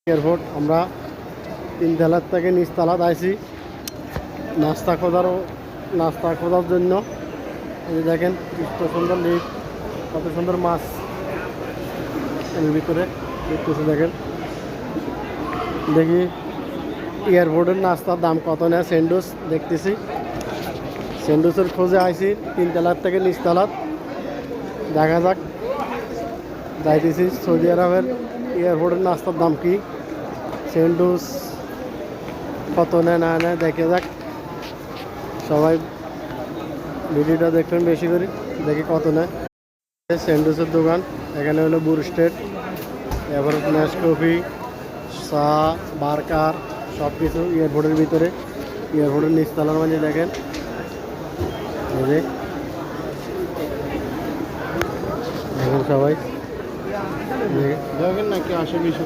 Airport আমরা 3 তলার থেকে নিচতলাত আইছি নাস্তা খোঁজার জন্য। এই দেখেন কত সুন্দর লিফট, কত সুন্দর মাছ এর ভিতরে দেখতেছি। দেখেন দেখি এয়ারপোর্টের নাস্তার দাম কত নেয়। স্যান্ডউইচ দেখতেছি, স্যান্ডউইচের খোঁজে আইছি 3 তলার থেকে নিচতলাত। দেখা যাক, যাইতেছি সৌদি আরবের এয়ারপোর্টের নাস্তার দাম কি, স্যান্ডউইচ কত নেয় না নেয় দেখে যাক। সবাই ভিডিওটা দেখবেন বেশি করে, দেখি কত নেয়। স্যান্ডউইচের দোকান, এখানে হলো বুরস্টেড, এরপরে নেসকফি, চা, বার্গার সব কিছু এয়ারপোর্টের ভিতরে, এয়ারপোর্টের নিচতলার মাঝে। দেখেন দেখেন সবাই দেখেন নাকি আসে 20